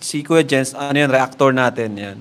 si Kuya Jens, ano yan, reactor natin yan.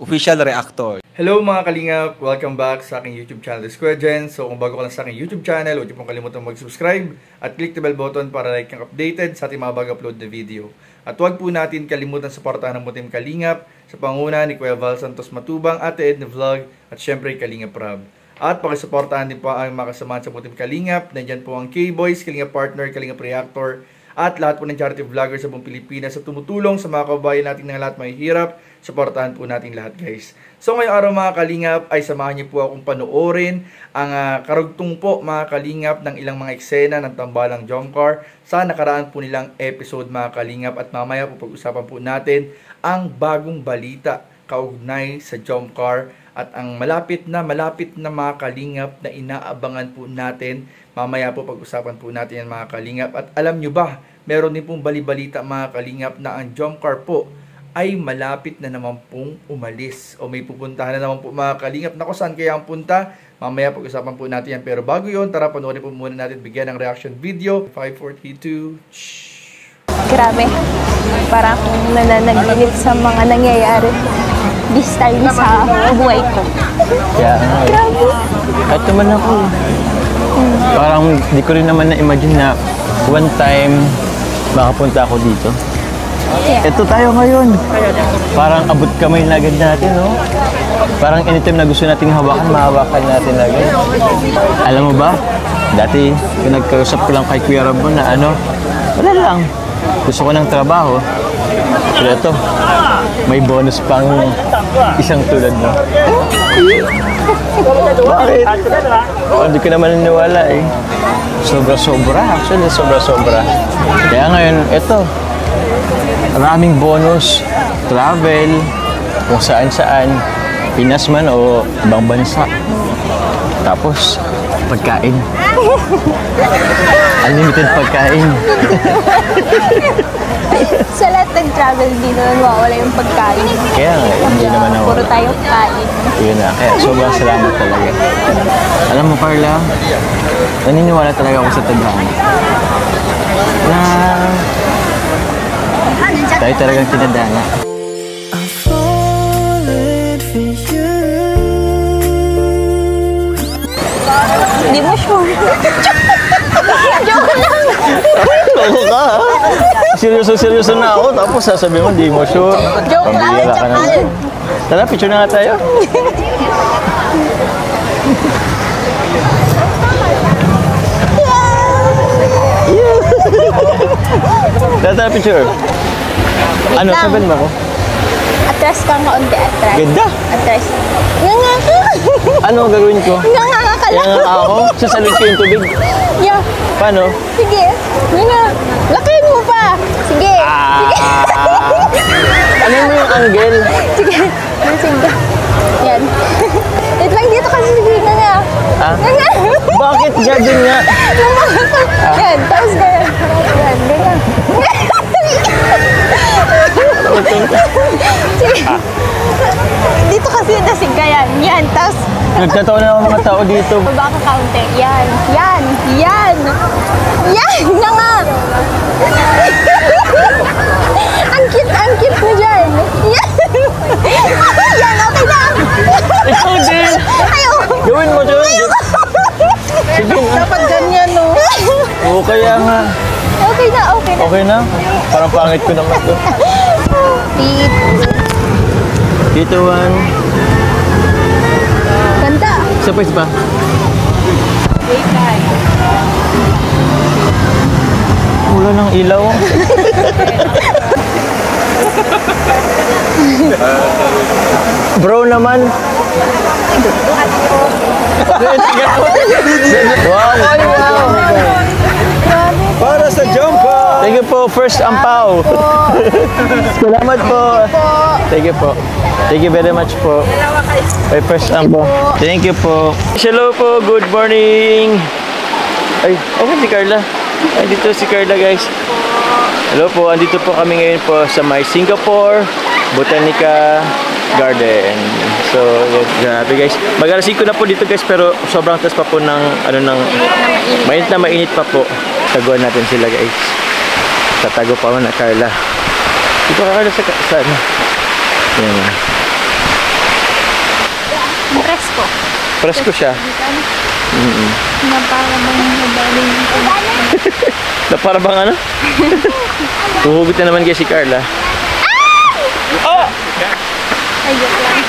Official reactor. Hello mga kalingap! Welcome back sa aking YouTube channel, The Kuya Jens. So kung bago ka lang sa aking YouTube channel, huwag niyo pong kalimutan mag-subscribe at click the bell button para like kang updated sa ating mga bago-upload na video. At huwag po natin kalimutan suportahan ng Team Kalingap sa panguna ni Kuya Val Santos Matubang, Ate Edna Vlog at syempre Kalingap Rob. At pakisuportahan din po ang mga kasamahan sa Team Kalingap. Nandyan po ang K-Boys, Kalingap Partner, Kalingap Reactor, at lahat po ng charity vloggers sa buong Pilipinas sa tumutulong sa mga kababayan natin na lahat may hirap. Suportahan po natin lahat, guys. So ngayong araw mga kalingap ay samahan niyo po akong panoorin ang karugtong po mga kalingap ng ilang mga eksena ng Tambalang Jomcar sa nakaraan po nilang episode mga kalingap, at mamaya po pag-usapan po natin ang bagong balita kaugnay sa Jomcar at ang malapit na mga kalingap na inaabangan po natin. Mamaya po pag-usapan po natin yan mga kalingap. At alam nyo ba, meron din pong balibalita mga kalingap na ang Jomcar po ay malapit na naman pong umalis. O may pupuntahan na naman po mga kalingap. Naku, saan kaya ang punta? Mamaya pag-usapan po natin yan. Pero bago yun, tara panoorin po muna natin, bigyan ng reaction video. 5, 4, 3, 2, Grabe. Parang akong nananaginip sa mga nangyayari this time sa buhay ko. Kaya, Grabe. kahit naman ako, parang di ko rin naman na-imagine na one time makapunta ako dito. Yeah. Ito tayo ngayon. Parang abot kamay na agad natin, no? Parang anytime na gusto nating hawakan, mahawakan natin agad. Alam mo ba, dati pinagkausap ko lang kay Kuya Rob na wala lang. Gusto ko ng trabaho. Pero ito, may bonus pang isang tulad mo. Bakit? Hindi ko naman naniwala eh. Sobra-sobra. Actually, sobra-sobra. Kaya ngayon, ito. Maraming bonus. Travel. Kung saan-saan. Pinas man o ibang bansa. Tapos, pagkain. Unlimited pagkain. Sa lahat ng travel, di naman mawawala yung pagkain. Kaya hindi naman nawala. Puro tayo kain. Yun na. Kaya sobrang salamat talaga. Alam mo, Carla, naniniwala talaga ako sa tadhana. Na tayo talagang tinadhana. Hindi mo sure. Joke lang. Loko ka, ha? Seryoso na ako, tapos sasabihin mo, di mo sure. Joke lang. Pambihira ka na. Tara, picture na nga tayo. Tara, picture. Ano, sabihin mo ako? Atras kang kaunti, atras. Ganda. Atras. Nga ka. Ano gagawin ko? Nga ka lang. Kaya nga ako, sasalin ko yung tubig. Yeah. Paano? Sige. Nga. Lakihin mo pa. Sige. Ano mo yung angle? Sige. Sige. Yan. Wait lang dito kasi sige nga. Ha? Nga. Bakit ganyan nga? Yan. Tapos ganyan. Yan. Ganyan. Sige. Dito kasi nasig ka yan. Yan. Tapos Nagkataon na ang mga tao dito. baba ka kaunti. Yan. Yan. Yan. Yan. Nga nga. Ang cute mo dyan. Yan. Yan. Okay na. Ikaw din! Ayaw. Gawin mo dyan! Sige na. Dapat ganyan, no? Oo, kaya nga. Okay na. Okay na. Okay na? Parang pangit ko naman to. Dito, one. Ganda. Isa pa. Wait lang. Wala ng ilaw. Bro naman. Wow. Para sa Jomcar! Thank you po, first ampaw. Salamat po. Thank you po. Thank you very much po. May first ampaw. Thank you po. Hello po, good morning. Ay, okay si Carla. Ay, dito si Carla, guys. Hello po, andito po kami ngayon po sa my Singapore Botanica Garden. So, grabe guys. Mag-alas 5 na po dito guys, pero sobrang taas pa po ng mainit na mainit pa po. Taguan natin sila guys. Tatago pa man na Carla. Dito ka Carla sa ano? Yan. Presko. Presko siya. Na para bang nabaling Na para bang ano? Huhugot na naman kay si Carla. Oh! Ay, joke lang.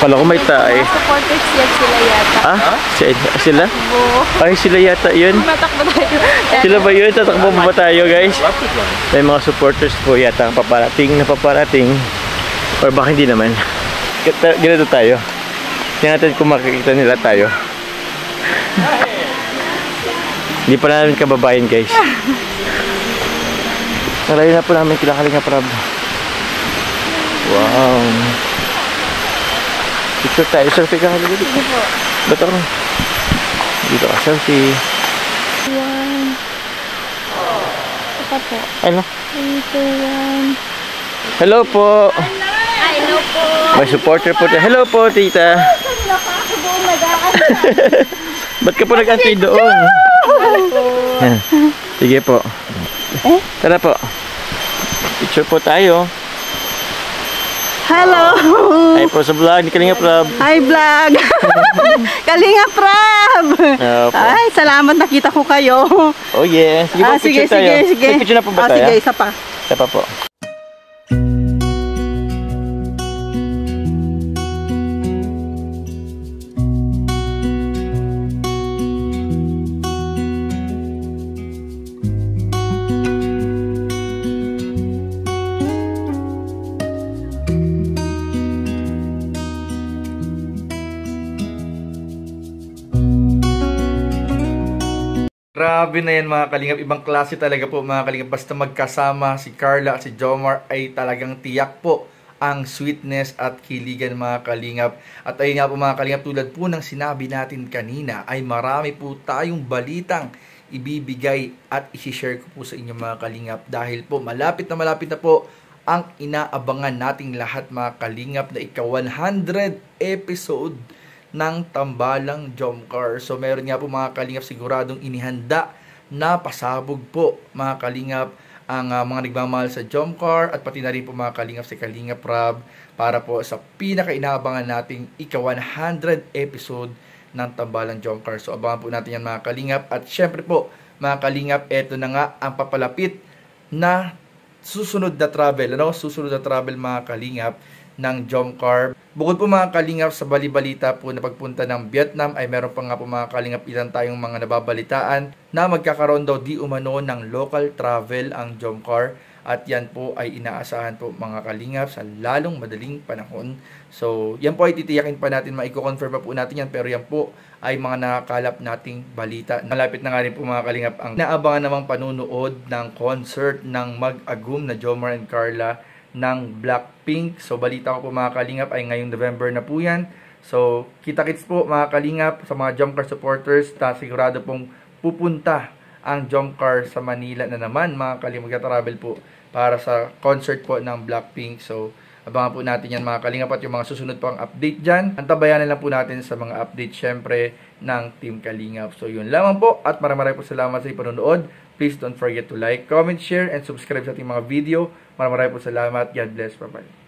Kala ko may tae. Supporters yan sila yata. Ah? Sila? Bo. Ay, sila yata yun. Matakbo tayo. Sila ba yun? Tatakbo ba tayo, guys? May mga supporters po yata ang paparating na paparating. Or baka hindi naman. Ganito tayo. Tingnan natin kung makikita nila tayo. Hindi pa namin kababayan, guys. Nalayo na po namin kilakaling na Prab. Wow. Picture tayo. Selfie ka halika dito. Ba't ako? Dito ka, selfie. Yan. Ito po. Ano? Ito yan. Hello po. Hello po. May supporter po. Hello po, tita. Ba't ka po nag-antay doon? Yan. Sige po. Tara po. Picture po tayo. Hello! Ay po sa vlog ni Kalinga Prab. Hi vlog! Kalinga Prab! Opo. Ay, salamat nakita ko kayo. Oh yeah. Sige po, Sige, picture tayo. sige. May picture na po ba tayo? Sige, isa pa. Isa pa po. Grabe na yan mga kalingap. Ibang klase talaga po mga kalingap. Basta magkasama si Carla at si Jomar ay talagang tiyak po ang sweetness at kiligan mga kalingap. At ayun nga po mga kalingap, tulad po ng sinabi natin kanina ay marami po tayong balitang ibibigay at isishare ko po sa inyo mga kalingap. Dahil po malapit na po ang inaabangan nating lahat mga kalingap na ika-100 episode ng Tambalang Jomcar. So meron nga po mga kalingap siguradong inihanda na pasabog po mga kalingap ang mga nagmamahal sa Jomcar at pati na rin po mga kalingap si Kalinga Prab para po sa pinaka-inaabangan nating ika-100 episode ng Tambalang Jomcar. So abangan po natin yan mga kalingap at syempre po mga kalingap, eto na nga ang papalapit na susunod na travel, susunod na travel mga kalingap ng Jomcar. Bukod po mga kalingap sa balibalita po na pagpunta ng Vietnam ay meron pa nga po mga kalingap ilan tayong mga nababalitaan na magkakaroon daw di umano ng local travel ang Jomcar at yan po ay inaasahan po mga kalingap sa lalong madaling panahon. So yan po ay titiyakin pa natin, maiko-confirm pa po natin yan, pero yan po ay mga nakakalap nating balita. Malapit na nga rin po mga kalingap ang naabangan namang panunood ng concert ng mag-agum na Jomar and Carla ng Blackpink. So balita ko po mga kalingap ay ngayong November na po yan. So kita-kits po mga kalingap sa mga Jomcar supporters na sigurado pong pupunta ang Jomcar sa Manila na naman mga kalingap, magka-travel po para sa concert po ng Blackpink. So abangan po natin yan mga kalingap at yung mga susunod pang update dyan. Antabayanan lang po natin sa mga update syempre ng Team Kalingap. So yun lamang po at maraming po salamat sa panonood. Please don't forget to like, comment, share, and subscribe sa ating mga video. Maraming po salamat. God bless. Bye-bye.